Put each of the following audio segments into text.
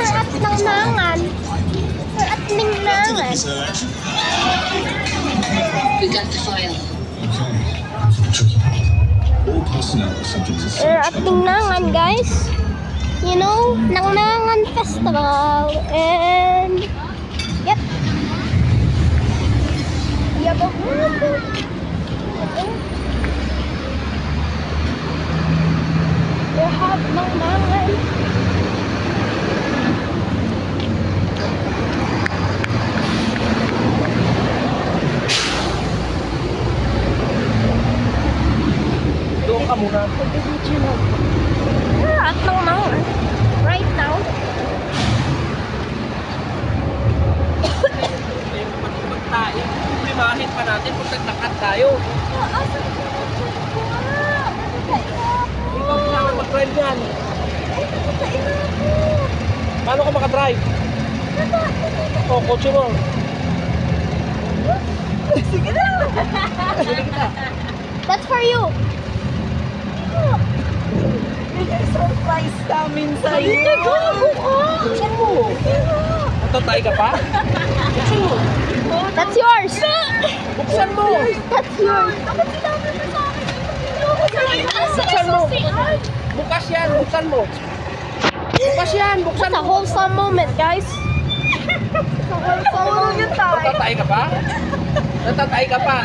at nangangan. At ningnangan. We got the file. At ningnangan, guys. You know, Nangnangan Festival. And yep. Yep. We have Nangnangan. Doon ka muna. At Nangnangan. Right now. Magtayo. Primahin pa natin kung naglakad tayo. Ikaw kailangan mag-drive yan. Paano ka makadrive? O, kotse mo. Sige na. That's for you. Surprise namin sa'yo. Buksan mo. Natatay ka pa? Buksan mo. That's yours. Buksan mo. That's yours. Buksan mo. Bukas yan. Buksan mo. Bukas yan. Buksan It's a mo. wholesome moment, guys. It's a wholesome moment. Natatay ka pa? Natatay ka pa?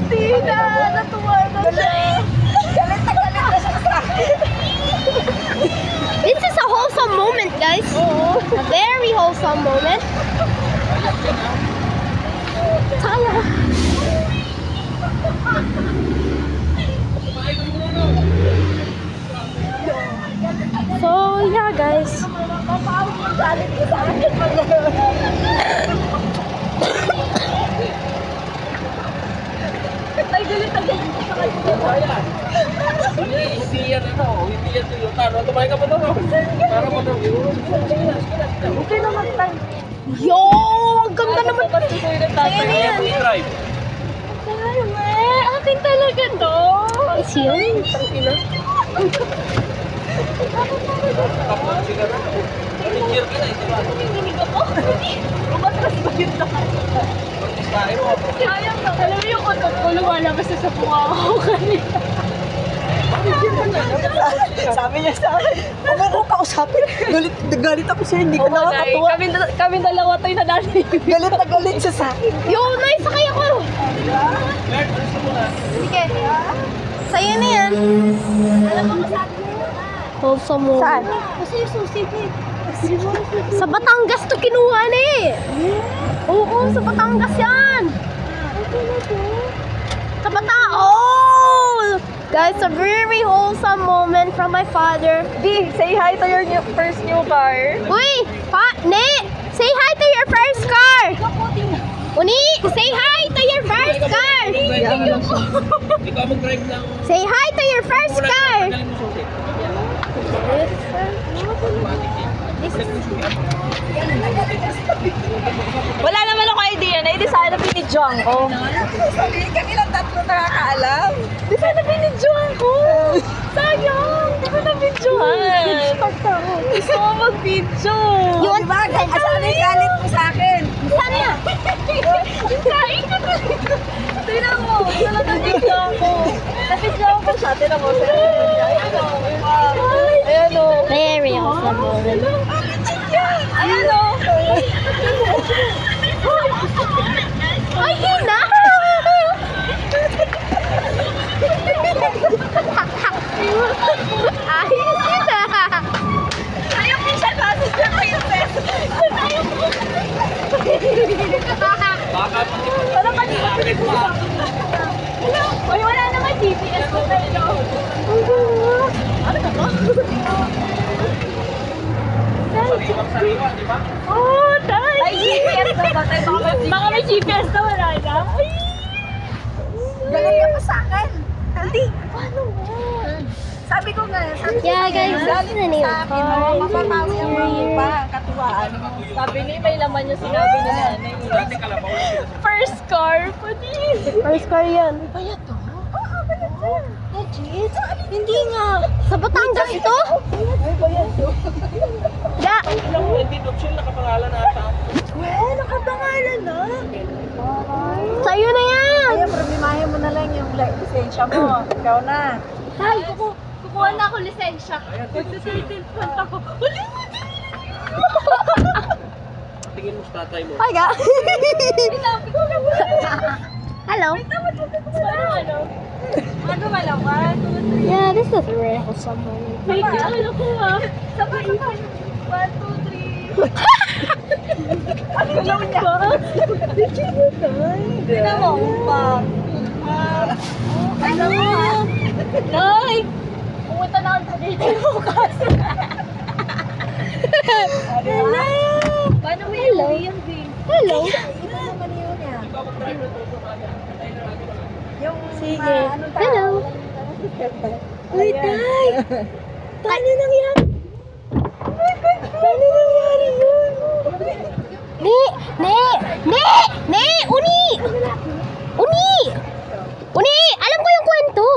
Hindi na. Natuwa na siya. Galit na siya sa akin. This is a wholesome moment, guys. A very wholesome moment. Tayo. So, yeah, guys. Galit ka sa akin. Ay, galit na galit ka sa akin. Hindi yan ano. Hindi yan Toyota. Tumayo ka pa doon. Para mo doon. Okay naman tayo. Yo! Ang ganda naman. Kaya mo i-drive. Akin talaga to. Is yun? Tapos sigara. Volunteer ka na. Nanginginig ako. Umatras ba yun na? Tayo mo. Sayang na. Alam mo yung utot ko, lumalabas na sa bunga ako kanina. Sabi niya sa akin, huwag mo kong kausapin. Galit ako siya, hindi ko nakakatuwa. Kami dalawa tayo na dali. Galit na galit siya sa akin. Yo, nice! Sakay ako! Sige. Sa'yo na yan. Alam mo sa akin. Wholesome moment. Saan? Kasi yung susi niya. Sa Batangas to kinuha na eh. Oo, sa Batangas yan. Sa Batangas. Oh! Guys, a very wholesome moment from my father. Di, say hi to your first new car. Uy! Ne! Say hi to your first car! Uni! Say hi to your first car! Ikaw mag-drive ng... Say hi to your first car! Galing mo susi. Wala naman ako idea na, hindi sana pinidyoan ko. Sabihin kami lang tatlo nakakaalam. Hindi sana pinidyoan ko. Sayang, hindi ko na pinidyoan. Gusto ko mag-video. Yun? Diba? Asan yung galit mo sa akin? Saan na? Yung kain ko na. Tingnan mo, talaga na-video ko. Na-video ko siya, tingnan mo. Ayan o. Very wholesome moment. Ayan o. Ay, yun na! Ayos yun na! Ayaw mo siya natin siya princess. Ayaw mo. Baka pati mo. Wala pa dito. Uy, wala naman GPS ko tayo. Ano ka to? Sariwa, di ba? Oh, tayo! Ay, GPS na ba tayo? Mga may GPS na wala na. Ay! Galit ka pa sa akin. Hindi. Paano mo? Sabi ko nga, sabi ko Yeah, guys, galit this is the ka new sa akin. car. Mapapawi ang mga pa, katuwaan mo. Sabi niya, may laman yung sinabi ni nanay. Dati kalabaw. First car, pati. First car yan. Bayad to? Oo, bayad to. Legit? Hindi nga. Sa Batangas ito? Ay, bayad to. Da, lisensya mo. Ikaw na. Ay, kukuha na ako lisensya. Magsa-certain point ako. Tingin mo sa tatay mo. Hi, ga. Hello. Ano malawan? Yeah, this is a real someone. Wait, ano ko ah? Sabay. 1, 2, 3. Ano lang niya? Hindi mo pa. Ano? Nay! Pumunta na ako dito bukas. Hello! Paano mo yung yan, Vin? Hello. Ito naman yun niya. Yung Sige. Hello. Wait, Tay. Paano nangyari? Paano nangyari yun? Ne! Uni! Uni! Alam ko yung kwento.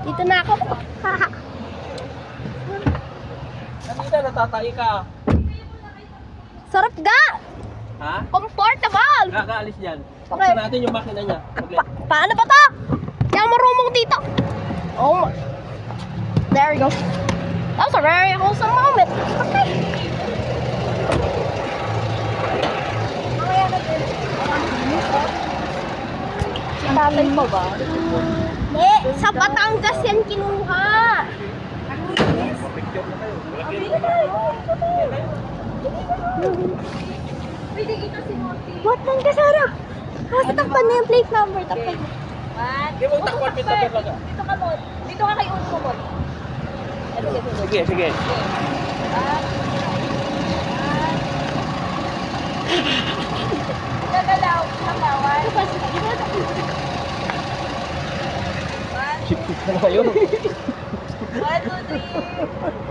Dito na ako. Kanina natatai ka. Sarap ga! Ha? Comfortable! Kakaalis dyan. Paksan natin yung makina niya. Saglit. Paano ba to? Di ako marunong dito. Oh my. There we go. That was a very wholesome moment. Okay. Tatay mo ba? Hindi, sa Batangas yan kinuha. Pwede kita si Moti. What nang kasara? Kasi takpan na yung plate number. Takpan mo. Hindi mo takpan pito talaga. Dito ka, Mot. Dito ka kay Unco, Mot. Sige, sige. Nagalaw, nakawan. Sip-sip na kayo. 1, 2, 3.